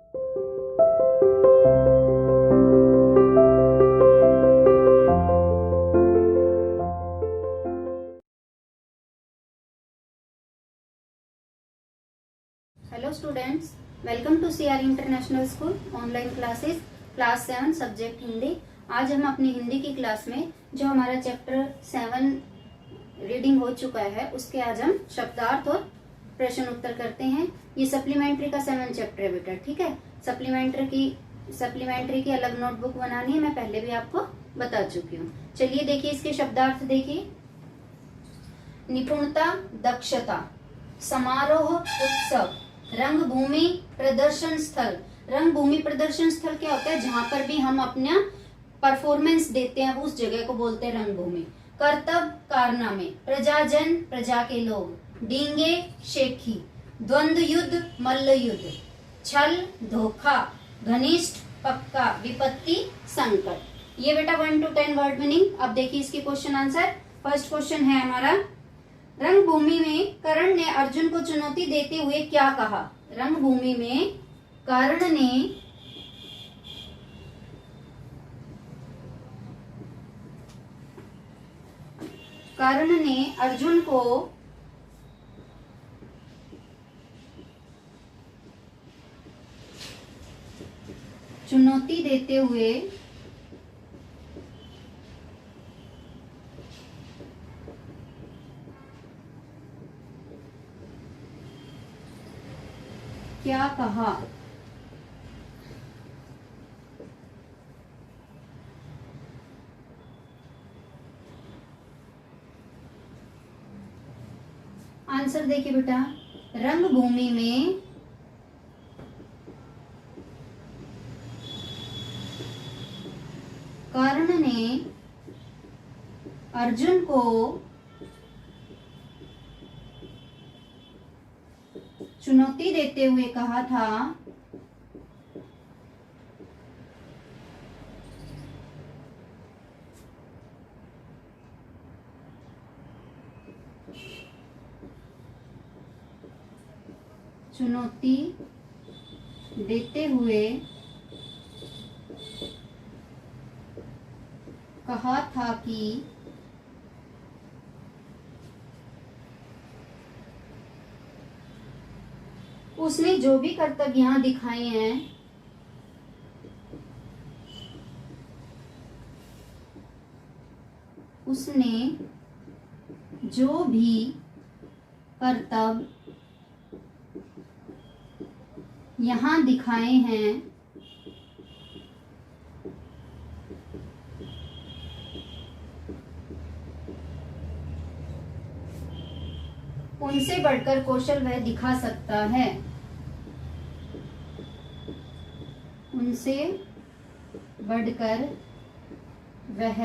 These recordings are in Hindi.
Hello students, welcome to CR international school online classes class 7 subject Hindi. आज हम अपनी हिंदी की क्लास में जो हमारा चैप्टर 7 रीडिंग हो चुका है उसके आज हम शब्दार्थ और प्रश्न उत्तर करते हैं। ये सप्लीमेंट्री का 7 चैप्टर है बेटा, ठीक है। सप्लीमेंट्री की अलग नोटबुक बनानी है, मैं पहले भी आपको बता चुकी हूँ। चलिए देखिए इसके शब्दार्थ देखिए। निपुणता, दक्षता, समारोह, उत्सव, रंगभूमि, प्रदर्शन स्थल। रंगभूमि प्रदर्शन स्थल क्या होता है? जहां पर भी हम अपना परफॉर्मेंस देते हैं उस जगह को बोलते हैं रंगभूमि। कर्तव्य, कारनामे, प्रजाजन, प्रजा के लोग, डींगे, शेखी, द्वंद्व युद्ध, मल्ल युद्ध, छल, धोखा, घनिष्ठ, पक्का, विपत्ति, संकट। ये बेटा 1 to 10 वर्ड मीनिंग। अब देखिए इसके क्वेश्चन आंसर। फर्स्ट क्वेश्चन है हमारा, रंगभूमि में कर्ण ने अर्जुन को चुनौती देते हुए क्या कहा? रंगभूमि में कर्ण ने अर्जुन को चुनौती देते हुए क्या कहा? आंसर देखिए बेटा, रंगभूमि में कर्ण ने अर्जुन को चुनौती देते हुए कहा था चुनौती देते हुए कहा था कि उसने जो भी कर्तव्य यहाँ दिखाए हैं उसने जो भी कर्तव्य यहाँ दिखाए हैं उनसे बढ़कर कौशल वह दिखा सकता है। उनसे बढ़कर वह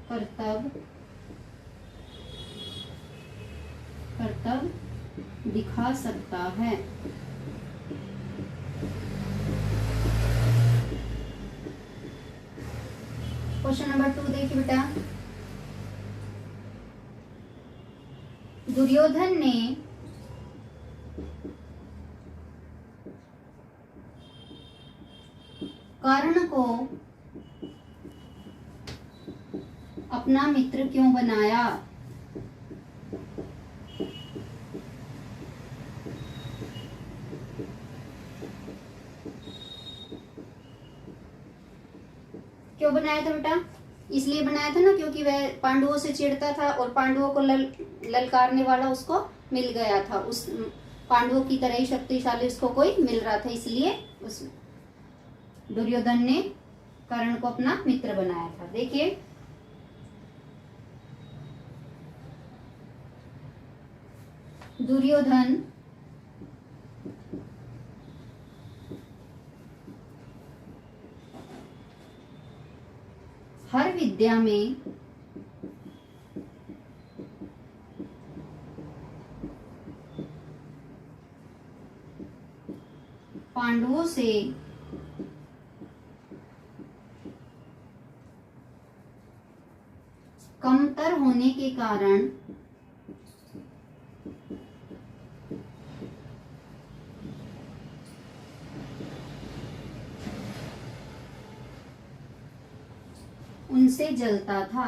कर्तव्य दिखा सकता है। क्वेश्चन नंबर 2 देखिए बेटा, दुर्योधन ने कर्ण को अपना मित्र क्यों बनाया? क्यों बनाया था बेटा? इसलिए बनाया था ना क्योंकि वह पांडवों से चिढ़ता था और पांडवों को ललकारने वाला उसको मिल गया था। उस पांडवों की तरह ही शक्तिशाली उसको कोई मिल रहा था, इसलिए उस दुर्योधन ने कर्ण को अपना मित्र बनाया था। देखिए दुर्योधन हर विद्या में पांडवों से कमतर होने के कारण उनसे जलता था।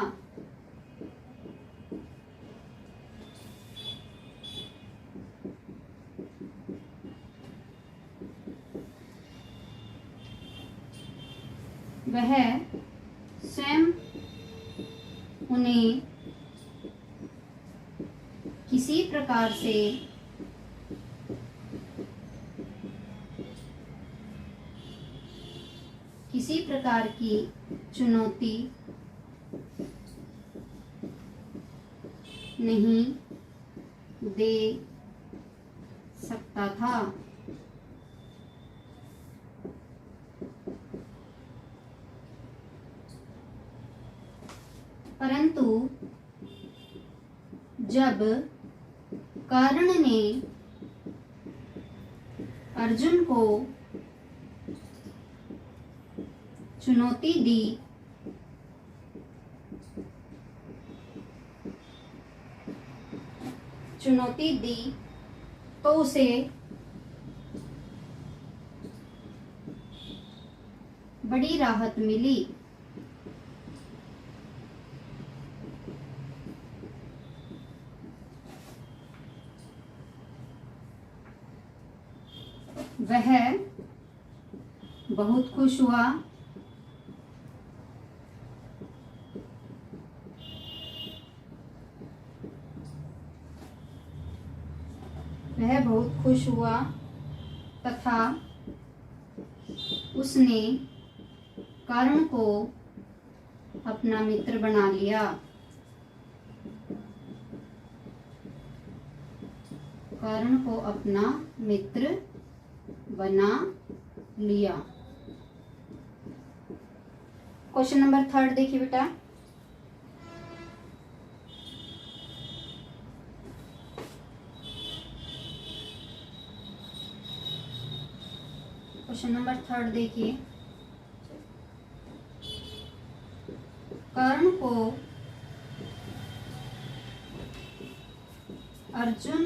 वह स्वयं उन्हें किसी प्रकार से किसी प्रकार की चुनौती नहीं दे सकता था। परंतु जब कर्ण ने अर्जुन को चुनौती दी तो उसे बड़ी राहत मिली। वह बहुत खुश हुआ तथा उसने कर्ण को अपना मित्र बना लिया। कर्ण को अपना मित्र बना लिया। क्वेश्चन नंबर 3 देखिए बेटा। क्वेश्चन नंबर 3 देखिए। कर्ण को अर्जुन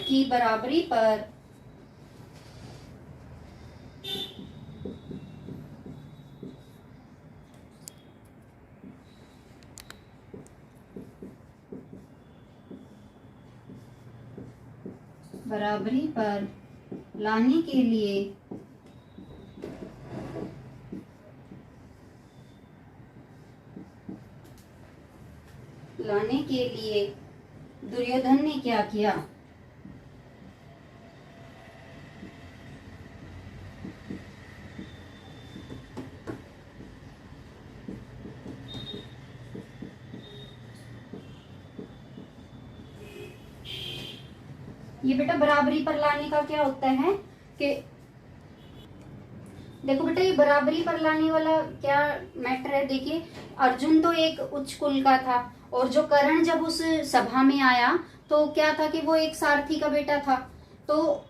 की बराबरी पर लाने के लिए दुर्योधन ने क्या किया? ये बेटा बराबरी पर लाने का क्या होता है कि देखो बेटा, ये बराबरी पर लाने वाला क्या मैटर है। देखिए, अर्जुन तो एक उच्च कुल का था और जो कर्ण जब उस सभा में आया तो क्या था कि वो एक सारथी का बेटा था। तो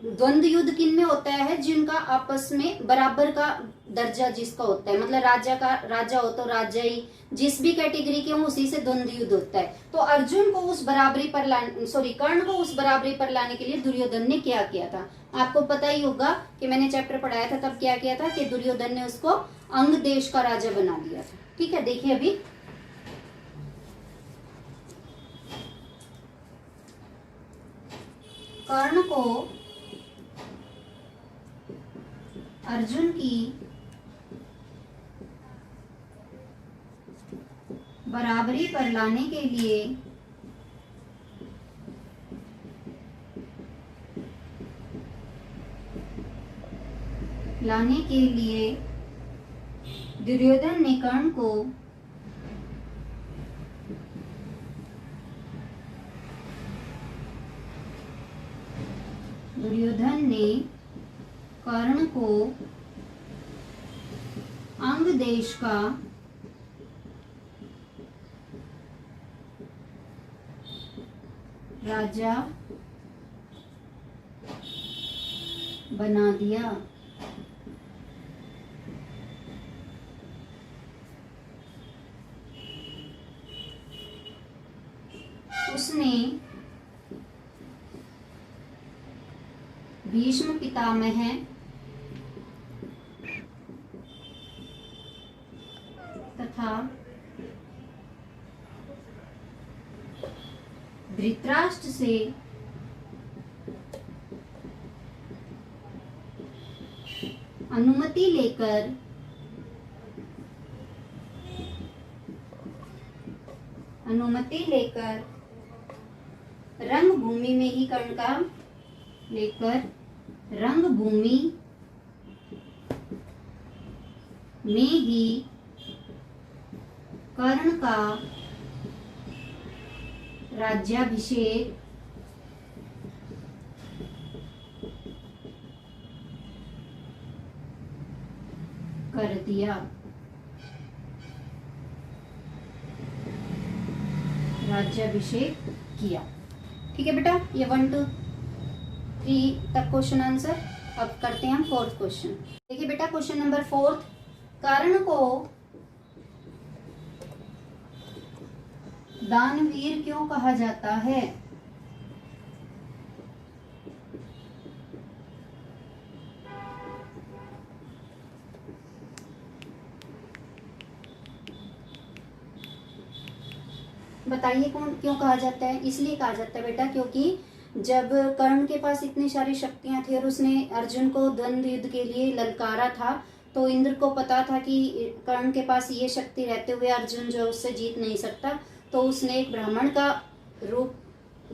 द्वंद्व युद्ध किन में होता है? जिनका आपस में बराबर का दर्जा जिसका होता है, मतलब राजा हो तो राजा ही, जिस भी कैटेगरी के हो उसी से द्वंद्व युद्ध होता है। तो अर्जुन को उस बराबरी पर कर्ण को उस बराबरी पर लाने के लिए दुर्योधन ने क्या किया था? आपको पता ही होगा कि मैंने चैप्टर पढ़ाया था तब क्या किया था कि दुर्योधन ने उसको अंग देश का राजा बना दिया था। ठीक है, देखिए अभी कर्ण को अर्जुन की बराबरी पर लाने के लिए दुर्योधन ने कर्ण को अंग देश का राजा बना दिया। उसने भीष्म पितामह था धृतराष्ट्र से अनुमति लेकर रंगभूमि में ही कर्ण का रंगभूमि में ही कर्ण का राज्याभिषेक कर दिया। राज्याभिषेक किया। ठीक है बेटा, ये 1 2 3 तक क्वेश्चन आंसर। अब करते हैं हम 4th क्वेश्चन। देखिए बेटा, क्वेश्चन नंबर 4, कर्ण को दानवीर क्यों कहा जाता है? बताइए कौन क्यों कहा जाता है? इसलिए कहा जाता है बेटा क्योंकि जब कर्ण के पास इतनी सारी शक्तियां थी और उसने अर्जुन को द्वंद्व युद्ध के लिए ललकारा था, तो इंद्र को पता था कि कर्ण के पास ये शक्ति रहते हुए अर्जुन जो उससे जीत नहीं सकता, तो उसने एक ब्राह्मण का रूप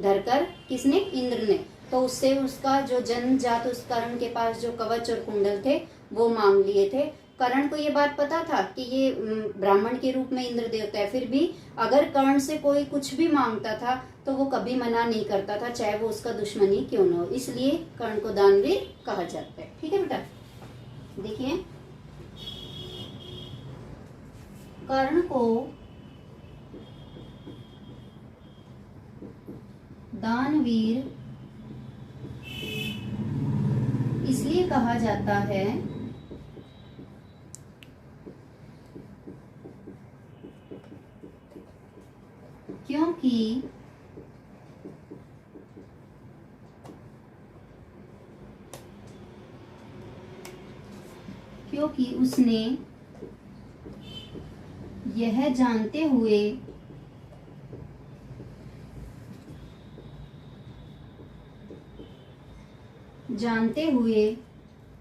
धरकर, किसने? इंद्र ने, तो उससे उसका जो जन्मजात उस कर्ण के पास जो कवच और कुंडल थे वो मांग लिए थे। कर्ण को ये बात पता था कि ये ब्राह्मण के रूप में इंद्र देवता है, फिर भी अगर कर्ण से कोई कुछ भी मांगता था तो वो कभी मना नहीं करता था, चाहे वो उसका दुश्मन ही क्यों न हो। इसलिए कर्ण को दानवीर कहा जाता है। ठीक है बेटा, देखिए, कर्ण को दानवीर इसलिए कहा जाता है क्योंकि उसने यह जानते हुए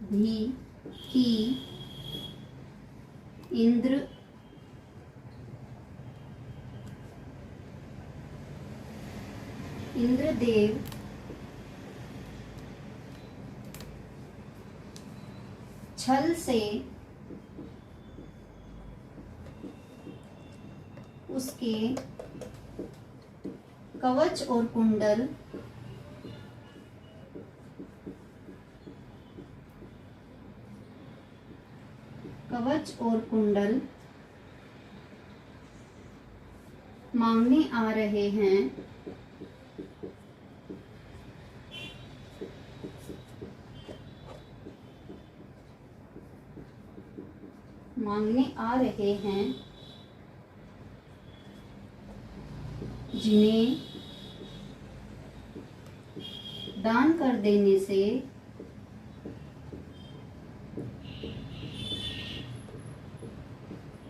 भी कि इंद्रदेव छल से उसके कवच और कुंडल मांगने आ रहे हैं,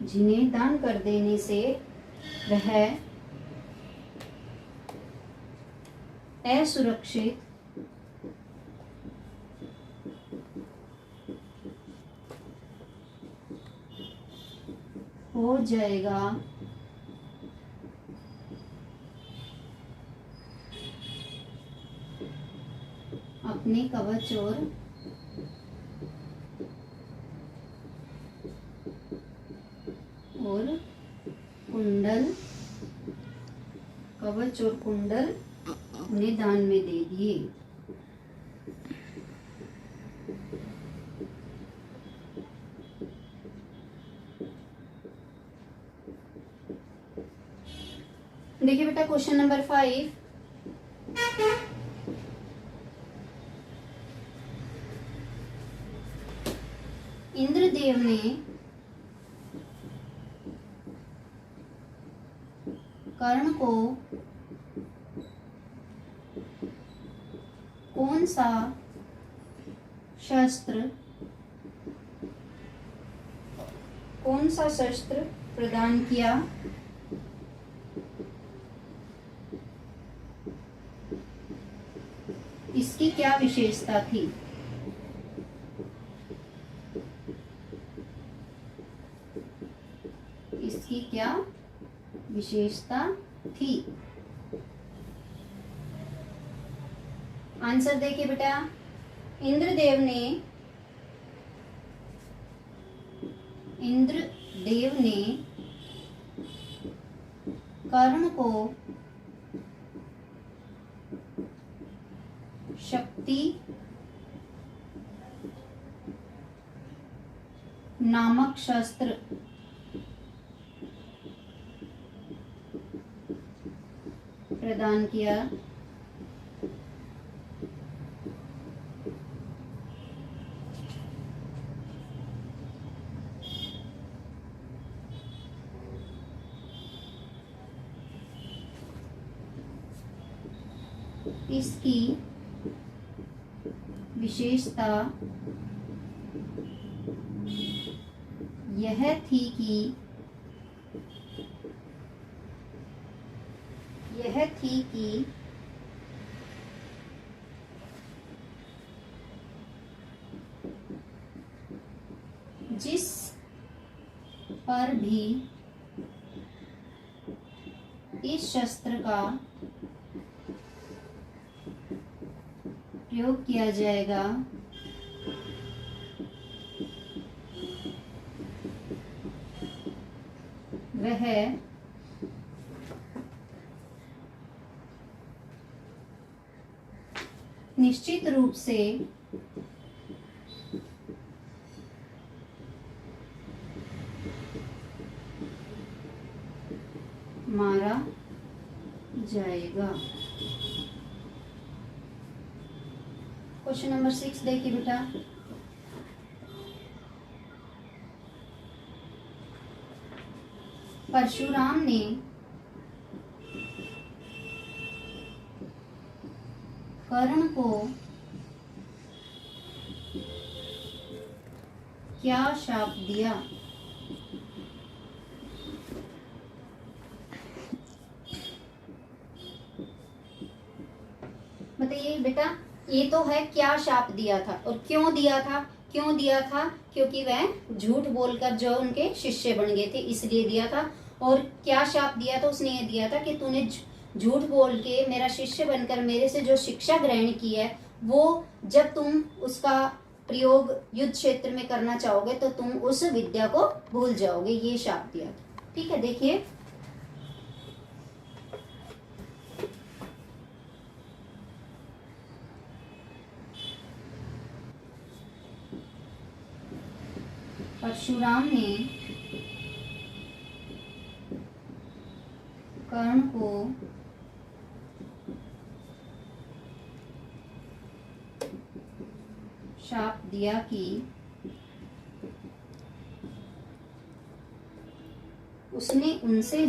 जिन्हें दान कर देने से वह असुरक्षित हो जाएगा, अपने कवच और कुंडल उन्हें दान में दे दिए। देखिए बेटा, क्वेश्चन नंबर 5, इंद्रदेव ने कर्ण को कौन सा शस्त्र कौन सा शस्त्र प्रदान किया? इसकी क्या विशेषता थी? इसकी क्या विशेषता थी? आंसर देखिए बेटा, इंद्रदेव ने कर्ण को शक्ति नामक शस्त्र प्रदान किया। इसकी विशेषता यह थी कि जिस पर भी इस शस्त्र का प्रयोग किया जाएगा वह निश्चित रूप से मारा जाएगा। क्वेश्चन नंबर 6 देखिए बेटा, परशुराम ने कर्ण को क्या शाप दिया? बताइए बेटा, ये तो है क्या शाप दिया था, और क्यों दिया था? क्योंकि वह झूठ बोलकर जो उनके शिष्य बन गए थे, इसलिए दिया था। और क्या शाप दिया था? उसने ये दिया था कि तूने झूठ बोल के मेरा शिष्य बनकर मेरे से जो शिक्षा ग्रहण की है, वो जब तुम उसका प्रयोग युद्ध क्षेत्र में करना चाहोगे तो तुम उस विद्या को भूल जाओगे, ये शाप दिया था। ठीक है, देखिए परशुराम ने कर्ण को शाप दिया कि उसने उनसे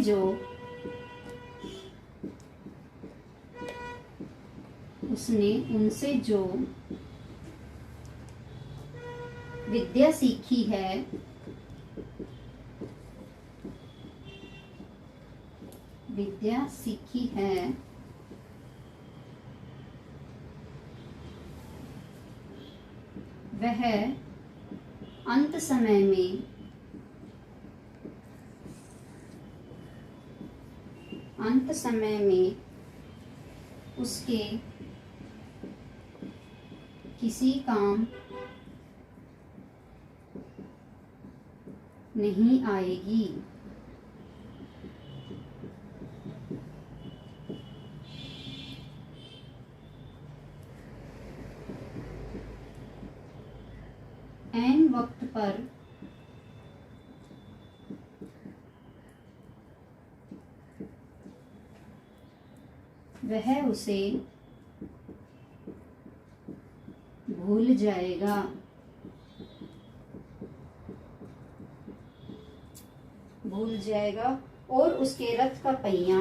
जो विद्या सीखी है वह अंत समय में उसके किसी काम नहीं आएगी। ऐन वक्त पर वह उसे भूल जाएगा। और उसके रथ का पहिया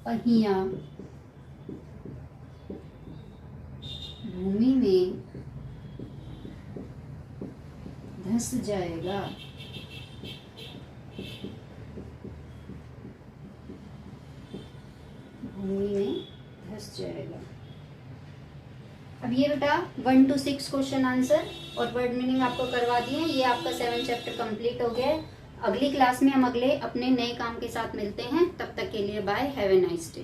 पहिया भूमि में धंस जाएगा। भूमि में धंस जाएगा। अब ये बेटा 1 to 6 क्वेश्चन आंसर और वर्ड मीनिंग आपको करवा दिए। ये आपका 7 चैप्टर कंप्लीट हो गया है। अगली क्लास में हम अगले अपने नए काम के साथ मिलते हैं। तब तक के लिए bye, have a nice day.